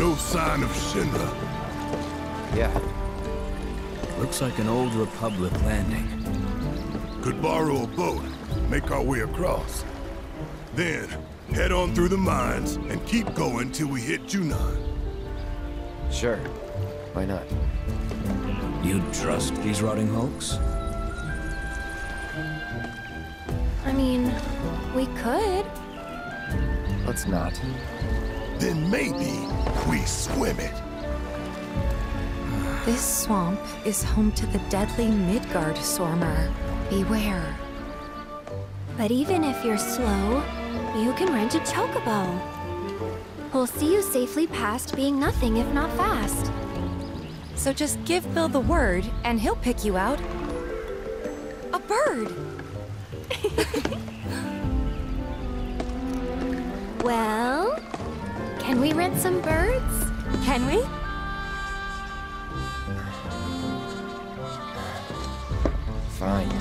No sign of Shinra. Yeah. Looks like an old Republic landing. Could borrow a boat, make our way across. Then, head on through the mines and keep going till we hit Junon. Sure. Why not? You'd trust these rotting hulks? I mean, we could. Let's not. Then maybe we swim it. This swamp is home to the deadly Midgard Stormer. Beware. But even if you're slow, you can rent a Chocobo. He'll see you safely past being nothing if not fast. So just give Bill the word, and he'll pick you out. A bird! Well, can we rent some birds? Can we? Fine.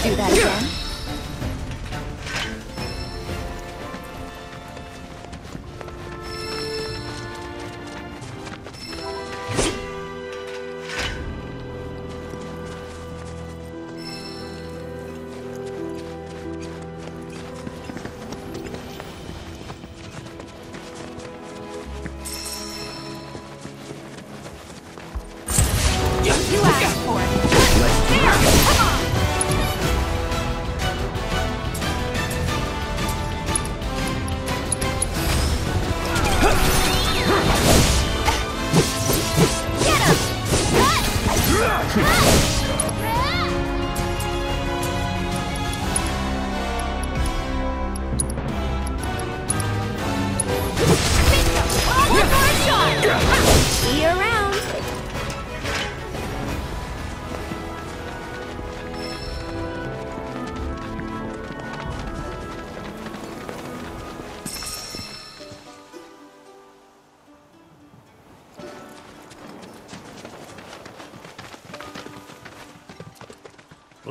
Do that again.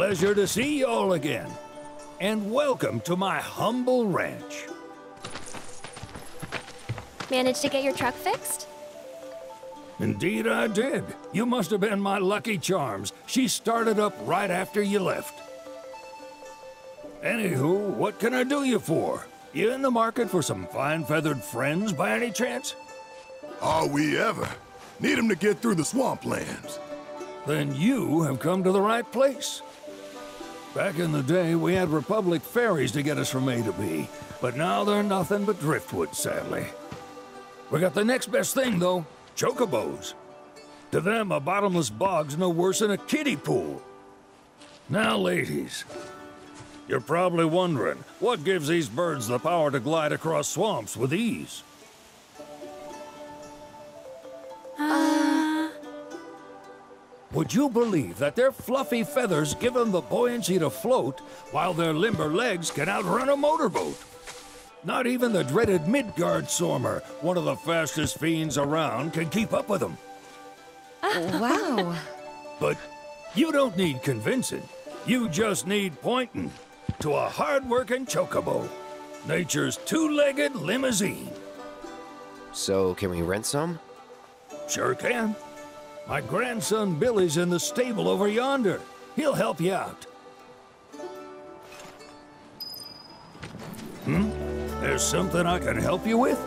Pleasure to see you all again. And welcome to my humble ranch. Managed to get your truck fixed? Indeed I did. You must have been my lucky charms. She started up right after you left. Anywho, what can I do you for? You in the market for some fine-feathered friends by any chance? Are we ever? Need 'em to get through the swamplands. Then you have come to the right place. Back in the day, we had Republic ferries to get us from A to B, but now they're nothing but driftwood, sadly. We got the next best thing, though, Chocobos. To them, a bottomless bog's no worse than a kiddie pool. Now, ladies, you're probably wondering, what gives these birds the power to glide across swamps with ease? Would you believe that their fluffy feathers give them the buoyancy to float, while their limber legs can outrun a motorboat? Not even the dreaded Midgard Sormer, one of the fastest fiends around, can keep up with them. Wow. But you don't need convincing. You just need pointing to a hard-working Chocobo. Nature's two-legged limousine. So, can we rent some? Sure can. My grandson Billy's in the stable over yonder. He'll help you out. There's something I can help you with?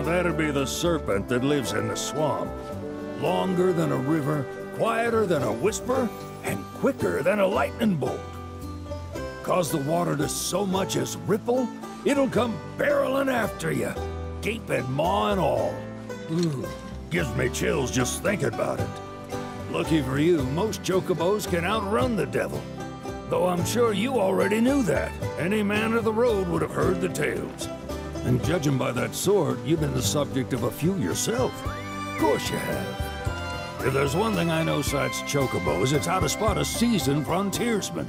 That'd be the serpent that lives in the swamp. Longer than a river, quieter than a whisper, and quicker than a lightning bolt. Cause the water to so much as ripple, it'll come barreling after you, gaping maw and all. Ooh, gives me chills just thinking about it. Lucky for you, most Chocobos can outrun the devil. Though I'm sure you already knew that. Any man of the road would have heard the tales. And judging by that sword, you've been the subject of a few yourself. Of course you have. If there's one thing I know besides Chocobos, it's how to spot a seasoned frontiersman.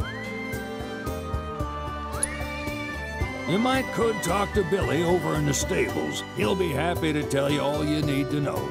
You could talk to Billy over in the stables. He'll be happy to tell you all you need to know.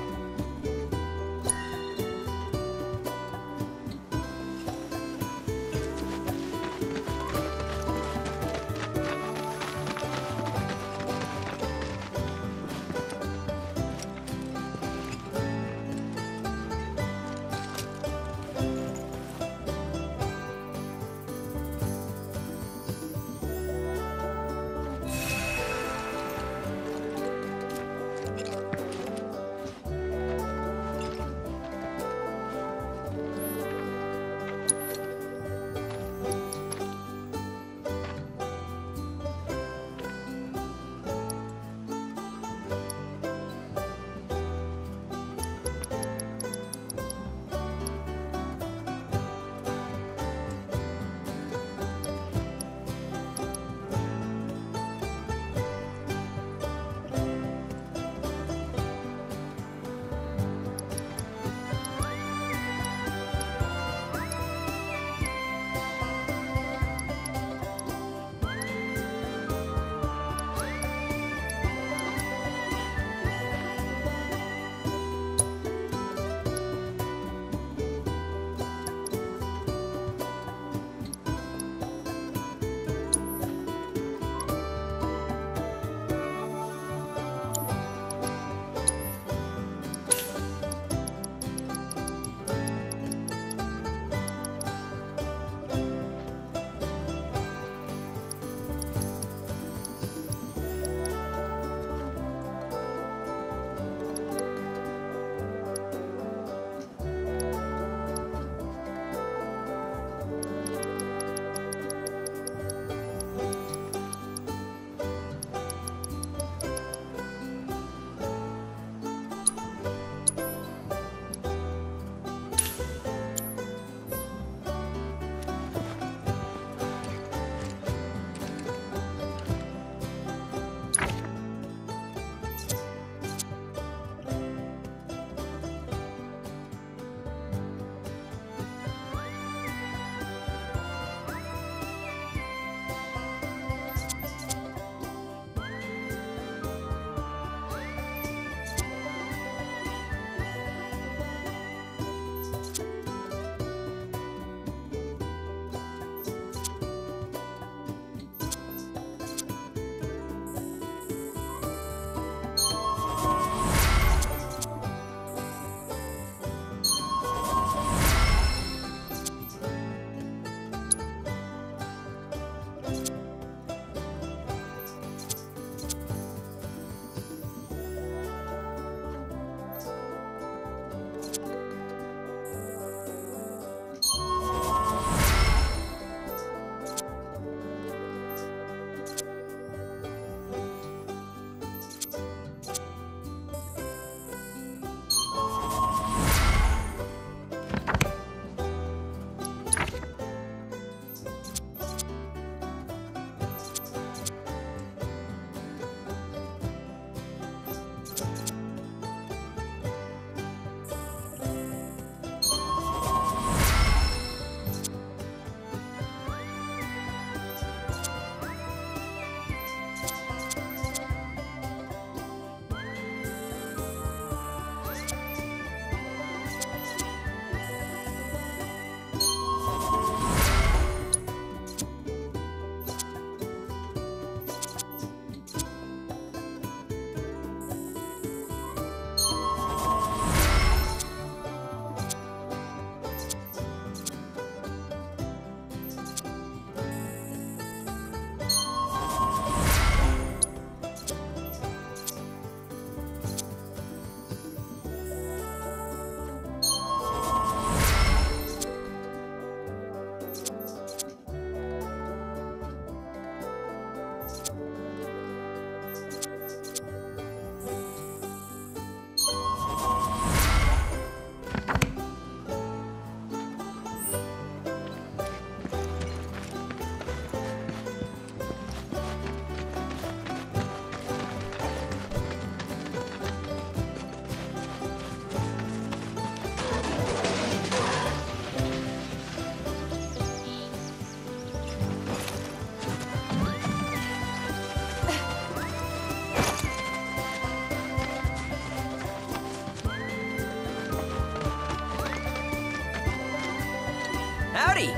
Howdy!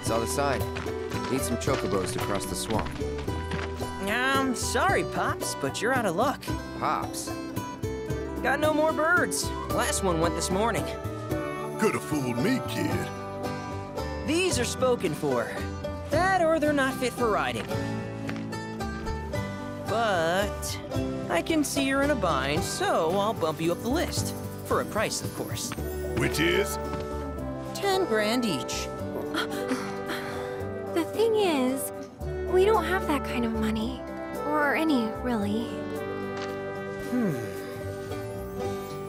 Saw the sign. Need some chocobos to cross the swamp. Sorry, Pops, but you're out of luck. Pops? Got no more birds. Last one went this morning. Could've fooled me, kid. These are spoken for. That or they're not fit for riding. But I can see you're in a bind, so I'll bump you up the list. For a price, of course. Which is? 10 grand each. The thing is, we don't have that kind of money. Or any, really.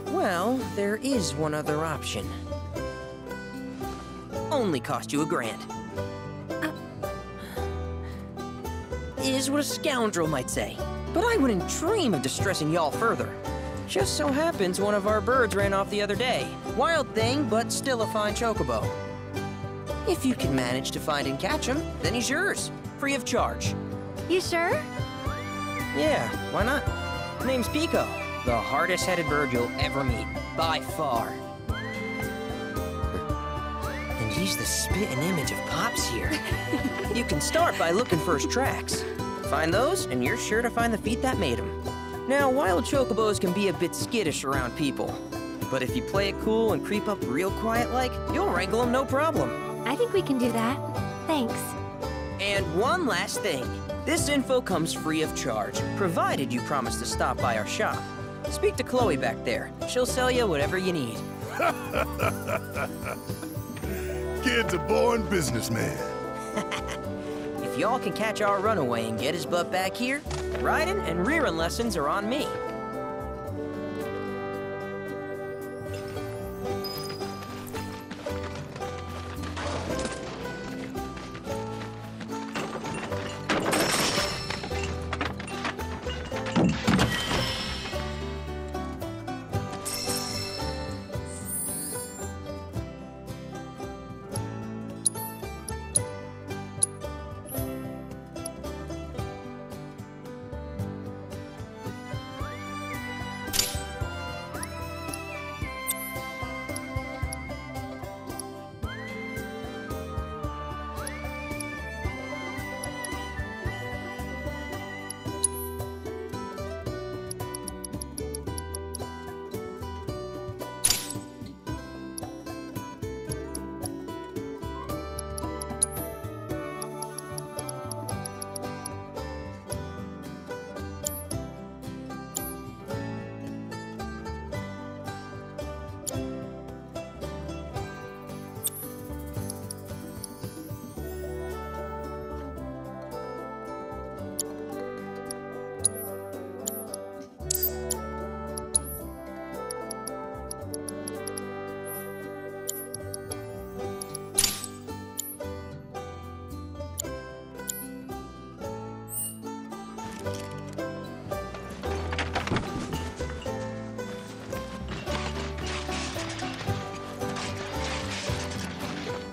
Well, there is one other option. Only cost you $1,000. Is what a scoundrel might say. But I wouldn't dream of distressing y'all further. Just so happens one of our birds ran off the other day. Wild thing, but still a fine chocobo. If you can manage to find and catch him, then he's yours. Free of charge. You sure? Yeah, why not? Name's Pico. The hardest-headed bird you'll ever meet. By far. And he's the spitting image of Pops here. You can start by looking for his tracks. Find those, and you're sure to find the feet that made him. Now, wild chocobos can be a bit skittish around people. But if you play it cool and creep up real quiet-like, you'll wrangle them no problem. I think we can do that. Thanks. And one last thing. This info comes free of charge, provided you promise to stop by our shop. Speak to Chloe back there. She'll sell you whatever you need. Kid's a born businessman. If y'all can catch our runaway and get his butt back here, riding and rearing lessons are on me.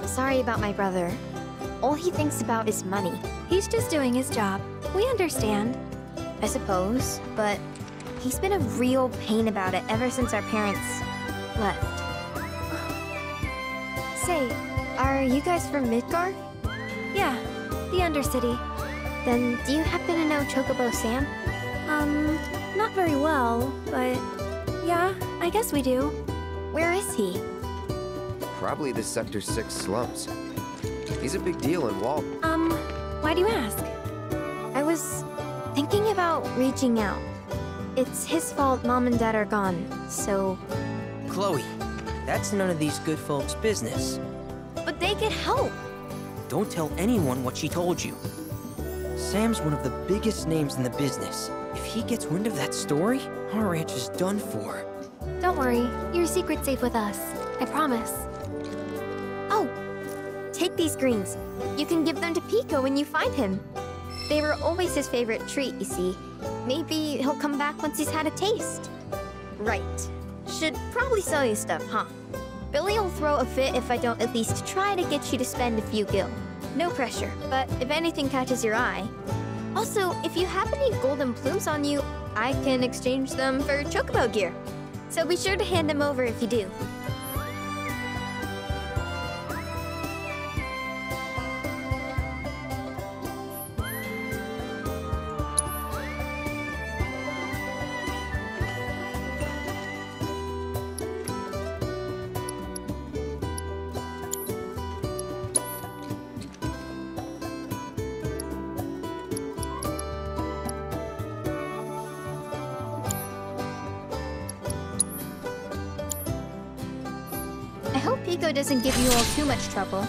Sorry about my brother. All he thinks about is money. He's just doing his job. We understand. I suppose, but he's been a real pain about it ever since our parents left. Say, are you guys from Midgar? Yeah, the Undercity. Then do you happen to know Chocobo Sam? Not very well, but yeah, I guess we do. Where is he? Probably the Sector 6 slums. He's a big deal in Wall. Why do you ask? I was thinking about reaching out. It's his fault Mom and Dad are gone, so... Chloe, that's none of these good folks' business. But they could help! Don't tell anyone what she told you. Sam's one of the biggest names in the business. If he gets wind of that story, our ranch is done for. Don't worry, your secret's safe with us. I promise. Oh! Take these greens. You can give them to Pico when you find him. They were always his favorite treat, you see. Maybe he'll come back once he's had a taste. Right. Should probably sell you stuff, huh? Billy'll throw a fit if I don't at least try to get you to spend a few gil. No pressure, but if anything catches your eye... Also, if you have any golden plumes on you, I can exchange them for Chocobo gear. So be sure to hand them over if you do. hope Pico doesn't give you all too much trouble.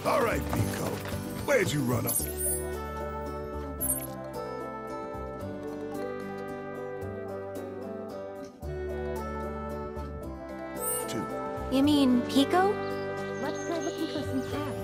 All right, Pico. Where'd you run off? Two. You mean Pico? Let's try looking for some paths.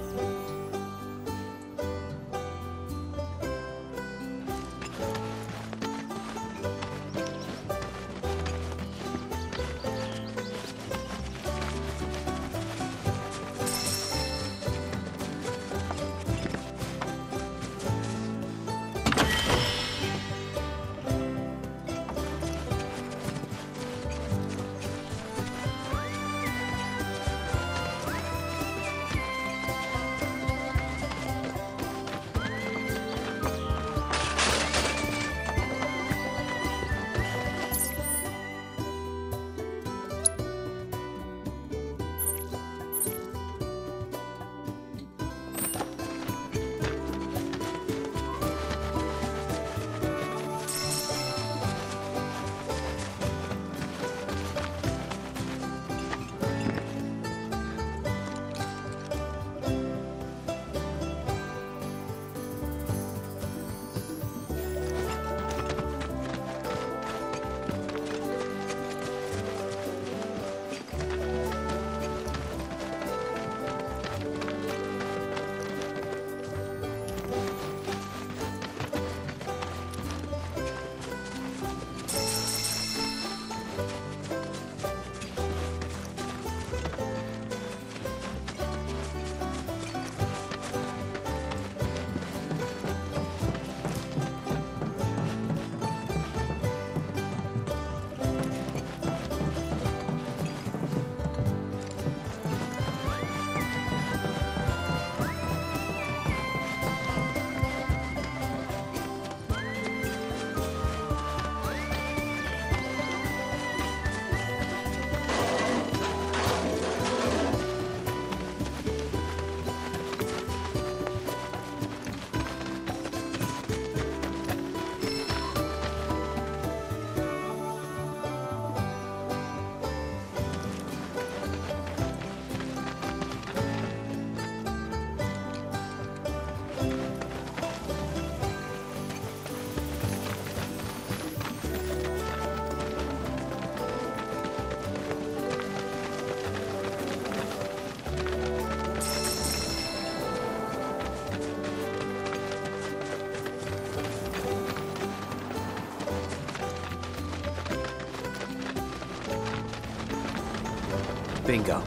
Bingo.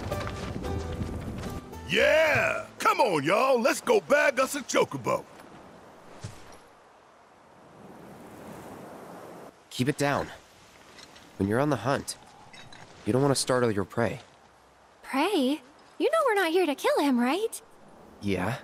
Yeah! Come on, y'all. Let's go bag us a Chocobo. Keep it down. When you're on the hunt, you don't want to startle your prey. Prey? You know we're not here to kill him, right? Yeah?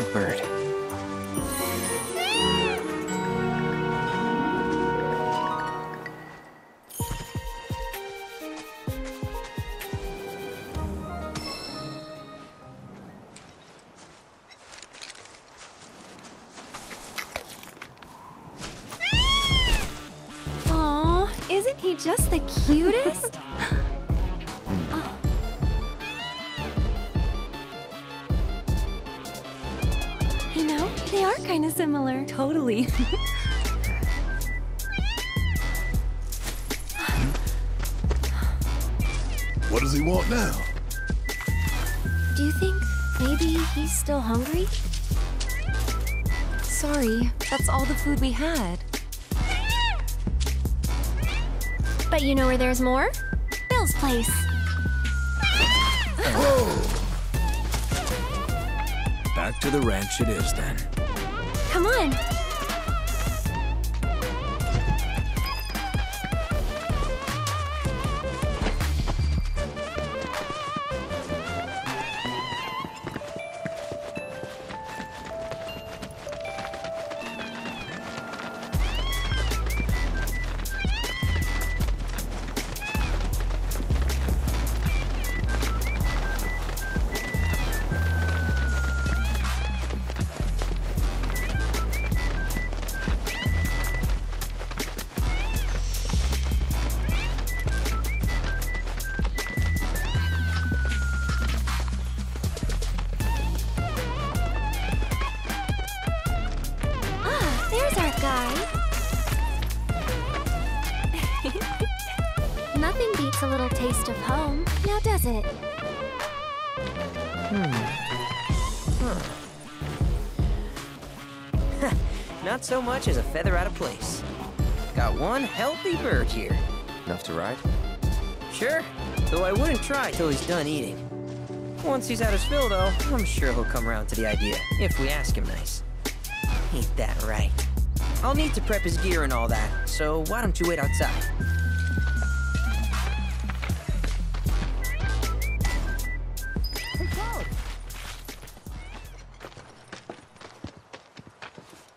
good bird. Aw, isn't he just the cutest? You know, they are kind of similar. Totally. What does he want now? Do you think maybe he's still hungry? Sorry, that's all the food we had. But you know where there's more? Bill's place. Back to the ranch it is then. Come on. There's our guy. Nothing beats a little taste of home, now does it? Not so much as a feather out of place. Got one healthy bird here. Enough to ride? Sure, though I wouldn't try till he's done eating. Once he's had his fill, though, I'm sure he'll come around to the idea, if we ask him nice. Ain't that right? I'll need to prep his gear and all that, so why don't you wait outside?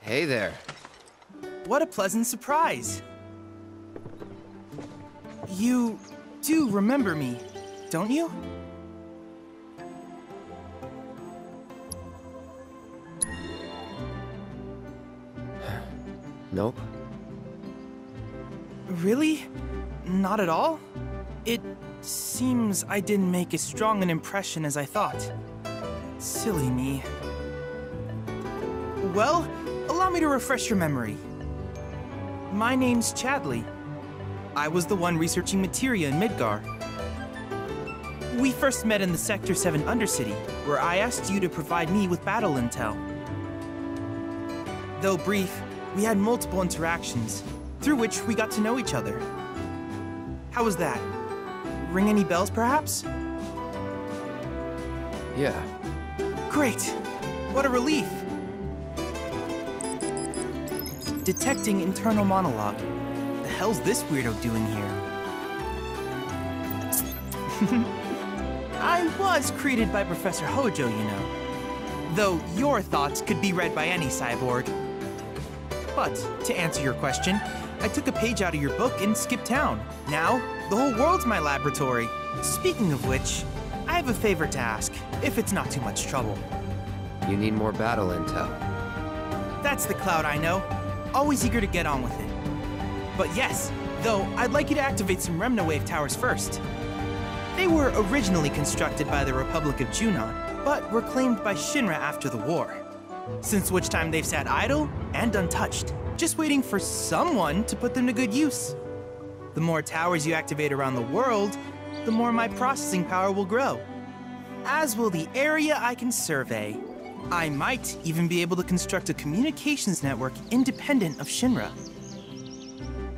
Hey there. What a pleasant surprise. You do remember me, don't you? Nope. Really? Not at all? It seems I didn't make as strong an impression as I thought. Silly me. Well, allow me to refresh your memory. My name's Chadley. I was the one researching materia in Midgar. We first met in the Sector 7 Undercity, where I asked you to provide me with battle intel. Though brief, we had multiple interactions, through which we got to know each other. How was that? Ring any bells, perhaps? Yeah. Great! What a relief! Detecting internal monologue. The hell's this weirdo doing here? I was created by Professor Hojo, you know. Though your thoughts could be read by any cyborg. But, to answer your question, I took a page out of your book and skipped town. Now, the whole world's my laboratory. Speaking of which, I have a favor to ask, if it's not too much trouble. You need more battle intel. That's the Cloud I know. Always eager to get on with it. But yes, though, I'd like you to activate some Remnawave towers first. They were originally constructed by the Republic of Junon, but were claimed by Shinra after the war. Since which time they've sat idle and untouched, just waiting for someone to put them to good use. The more towers you activate around the world, the more my processing power will grow. As will the area I can survey. I might even be able to construct a communications network independent of Shinra.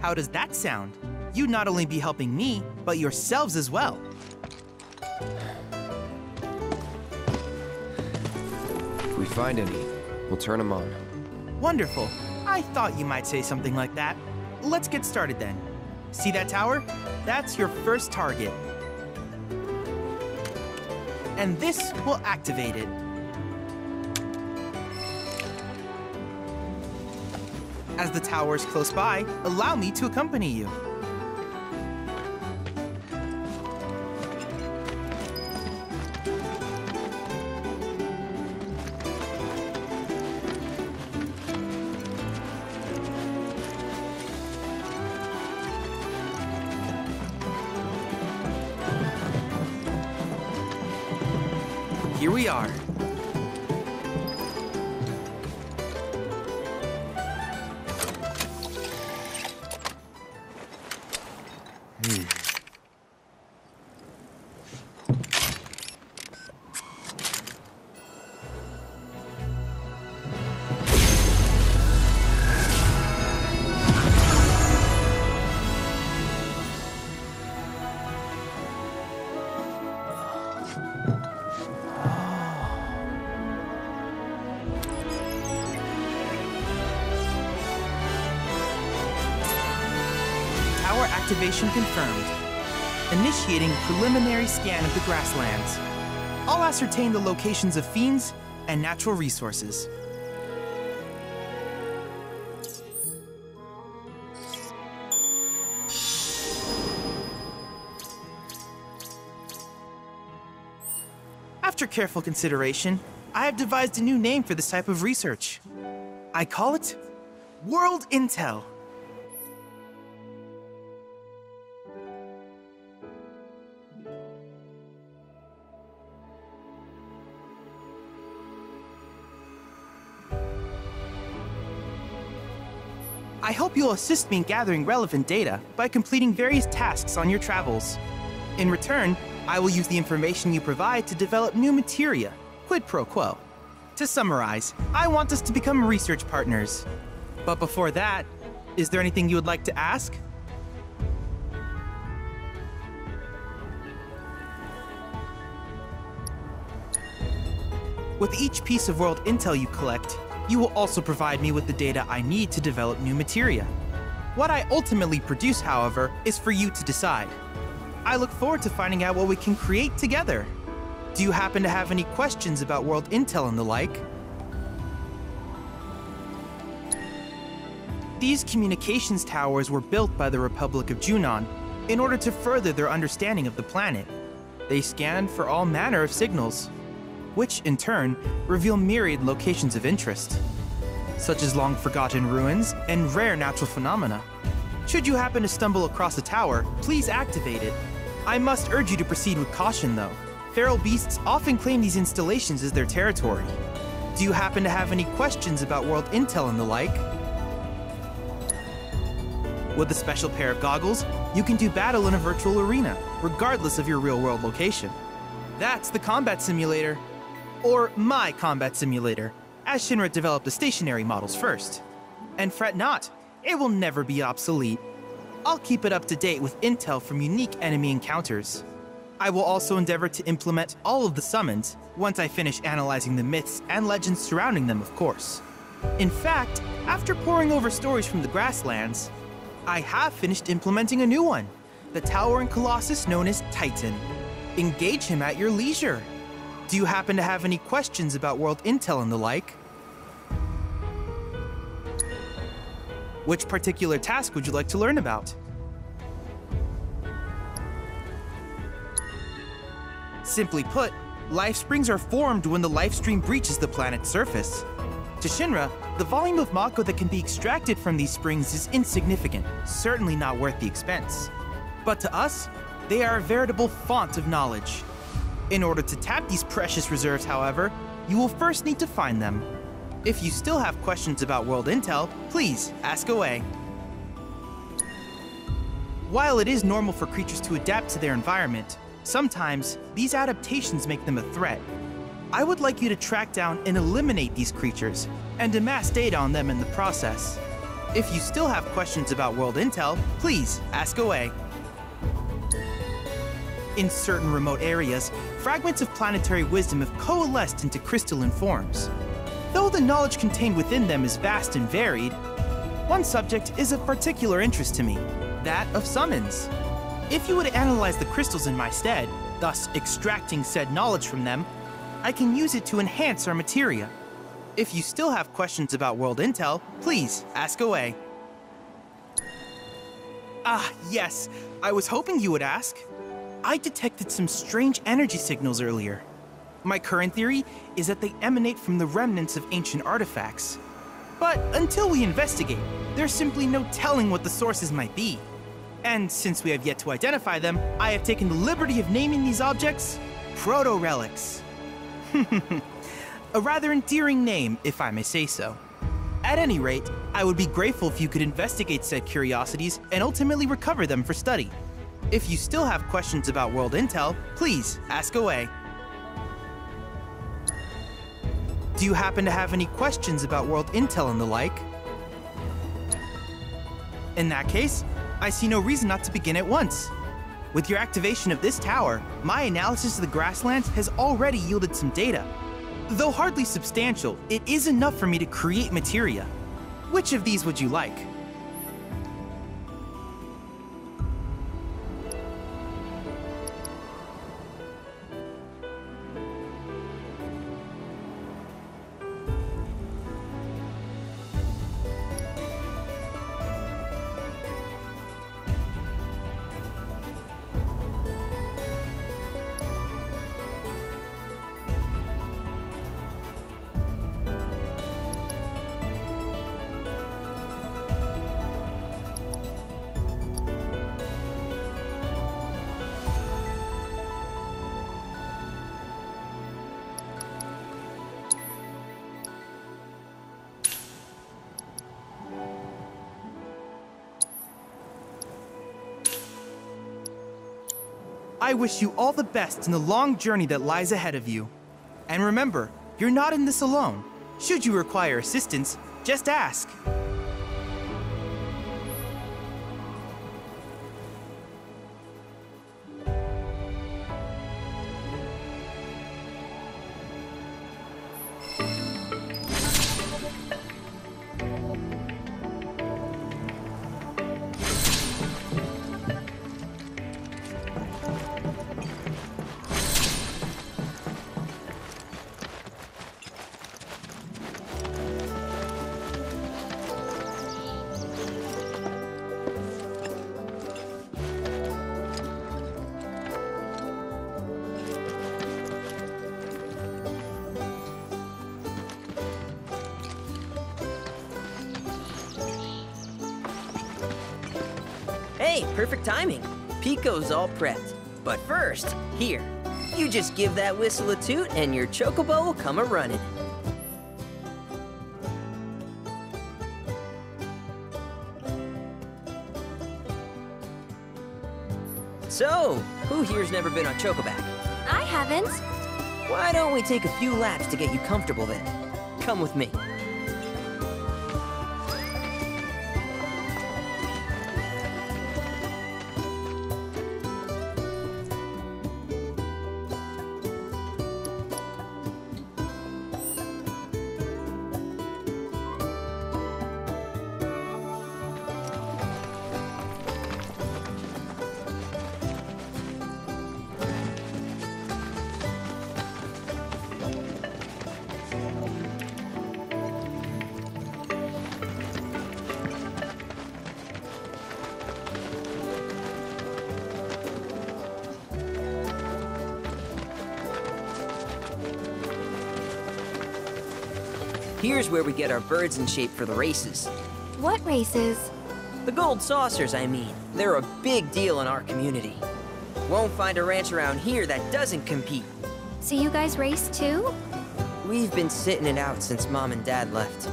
How does that sound? You'd not only be helping me, but yourselves as well. If we find any, we'll turn them on. Wonderful. I thought you might say something like that. Let's get started then. See that tower? That's your first target. And this will activate it. As the tower is close by, allow me to accompany you. Here we are. Tower activation confirmed. Initiating preliminary scan of the grasslands. I'll ascertain the locations of fiends and natural resources. After careful consideration, I have devised a new name for this type of research. I call it World Intel. I hope you'll assist me in gathering relevant data by completing various tasks on your travels. In return, I will use the information you provide to develop new materia, quid pro quo. To summarize, I want us to become research partners. But before that, is there anything you would like to ask? With each piece of world intel you collect, you will also provide me with the data I need to develop new materia. What I ultimately produce, however, is for you to decide. I look forward to finding out what we can create together. Do you happen to have any questions about world intel and the like? These communications towers were built by the Republic of Junon in order to further their understanding of the planet. They scan for all manner of signals, which in turn reveal myriad locations of interest, such as long-forgotten ruins and rare natural phenomena. Should you happen to stumble across a tower, please activate it. I must urge you to proceed with caution, though. Feral beasts often claim these installations as their territory. Do you happen to have any questions about world intel and the like? With a special pair of goggles, you can do battle in a virtual arena, regardless of your real-world location. That's the combat simulator. Or my combat simulator, as Shinra developed the stationary models first. And fret not, it will never be obsolete. I'll keep it up to date with intel from unique enemy encounters. I will also endeavor to implement all of the summons once I finish analyzing the myths and legends surrounding them, of course. In fact, after poring over stories from the grasslands, I have finished implementing a new one, the towering colossus known as Titan. Engage him at your leisure. Do you happen to have any questions about world intel and the like? Which particular task would you like to learn about? Simply put, life springs are formed when the life stream breaches the planet's surface. To Shinra, the volume of Mako that can be extracted from these springs is insignificant, certainly not worth the expense. But to us, they are a veritable font of knowledge. In order to tap these precious reserves, however, you will first need to find them. If you still have questions about world intel, please ask away. While it is normal for creatures to adapt to their environment, sometimes these adaptations make them a threat. I would like you to track down and eliminate these creatures and amass data on them in the process. If you still have questions about world intel, please ask away. In certain remote areas, fragments of planetary wisdom have coalesced into crystalline forms. Though the knowledge contained within them is vast and varied, one subject is of particular interest to me, that of summons. If you would analyze the crystals in my stead, thus extracting said knowledge from them, I can use it to enhance our materia. If you still have questions about world intel, please ask away. Ah, yes. I was hoping you would ask. I detected some strange energy signals earlier. My current theory is that they emanate from the remnants of ancient artifacts. But until we investigate, there's simply no telling what the sources might be. And since we have yet to identify them, I have taken the liberty of naming these objects proto-relics. A rather endearing name, if I may say so. At any rate, I would be grateful if you could investigate said curiosities and ultimately recover them for study. If you still have questions about world intel, please ask away. Do you happen to have any questions about world intel and the like? In that case, I see no reason not to begin at once. With your activation of this tower, my analysis of the grasslands has already yielded some data. Though hardly substantial, it is enough for me to create materia. Which of these would you like? I wish you all the best in the long journey that lies ahead of you. And remember, you're not in this alone. Should you require assistance, just ask. Hey, perfect timing. Pico's all prepped. But first, here, you just give that whistle a toot and your Chocobo will come a-running. So, who here's never been on Chocoback? I haven't. Why don't we take a few laps to get you comfortable then? Come with me. Here's where we get our birds in shape for the races. What races? The gold saucers, I mean. They're a big deal in our community. Won't find a ranch around here that doesn't compete. So you guys race too? We've been sitting it out since Mom and Dad left.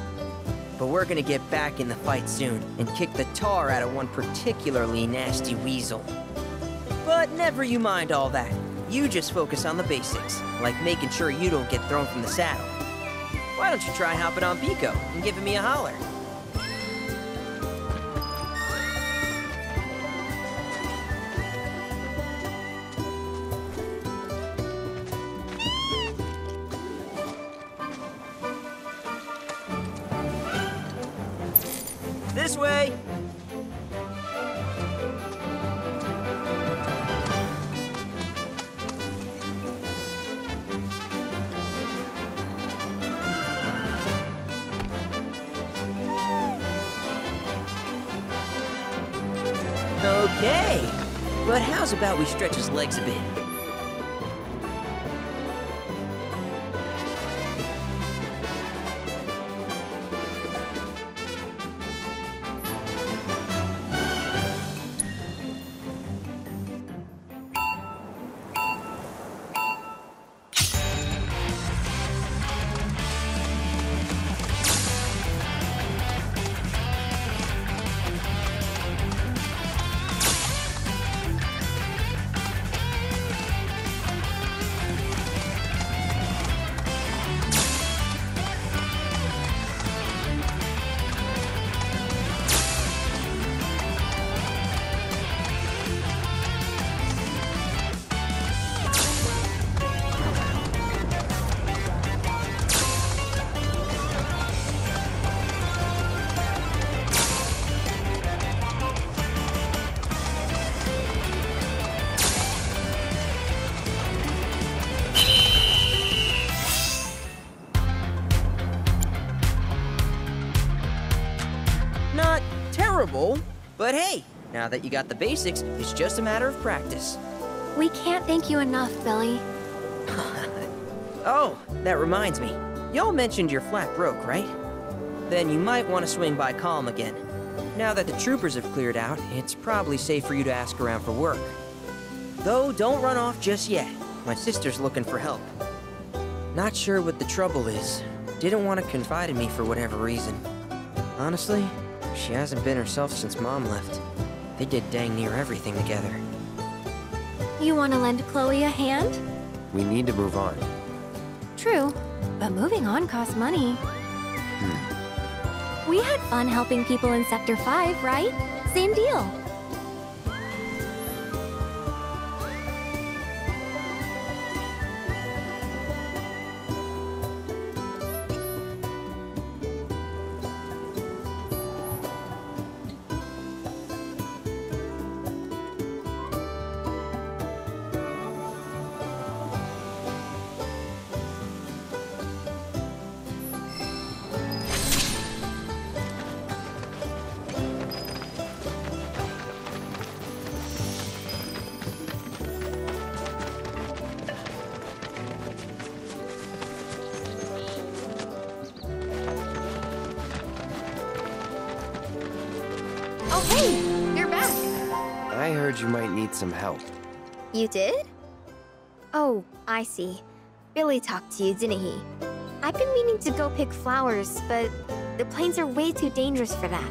But we're gonna get back in the fight soon and kick the tar out of one particularly nasty weasel. But never you mind all that. You just focus on the basics, like making sure you don't get thrown from the saddle. Why don't you try hopping on Pico and giving me a holler? This way! Okay, but how's about we stretch his legs a bit? Not terrible, but hey, now that you got the basics, it's just a matter of practice. We can't thank you enough, Billy. Oh, that reminds me. Y'all mentioned your flat broke, right? Then you might want to swing by Calm again. Now that the troopers have cleared out, it's probably safe for you to ask around for work. Though, don't run off just yet. My sister's looking for help. Not sure what the trouble is. Didn't want to confide in me for whatever reason. Honestly, she hasn't been herself since Mom left. They did dang near everything together. You want to lend Chloe a hand? We need to move on. True, but moving on costs money. We had fun helping people in Sector 5, right? Same deal. Oh, hey! You're back! I heard you might need some help. You did? Oh, I see. Billy talked to you, didn't he? I've been meaning to go pick flowers, but the plains are way too dangerous for that.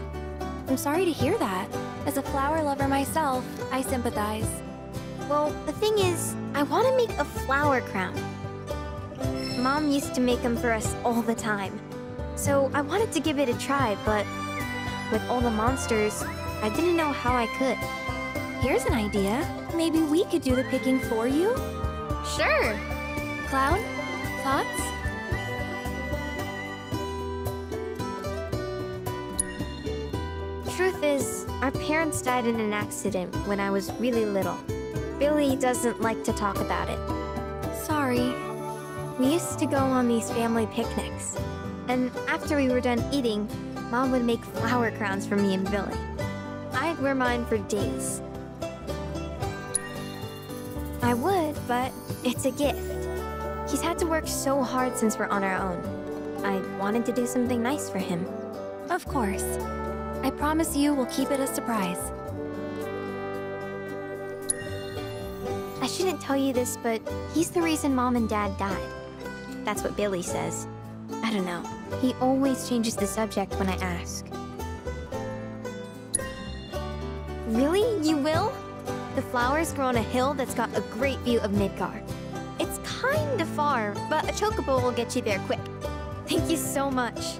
I'm sorry to hear that. As a flower lover myself, I sympathize. Well, the thing is, I want to make a flower crown. Mom used to make them for us all the time. So I wanted to give it a try, but with all the monsters, I didn't know how I could. Here's an idea. Maybe we could do the picking for you? Sure! Clown, thoughts? Truth is, our parents died in an accident when I was really little. Billy doesn't like to talk about it. Sorry. We used to go on these family picnics. And after we were done eating, Mom would make flower crowns for me and Billy. I'd wear mine for days. I would, but it's a gift. He's had to work so hard since we're on our own. I wanted to do something nice for him. Of course. I promise you we'll keep it a surprise. I shouldn't tell you this, but he's the reason Mom and Dad died. That's what Billy says. I don't know. He always changes the subject when I ask. Really? You will? The flowers grow on a hill that's got a great view of Midgard. It's kinda far, but a Chocobo will get you there quick. Thank you so much.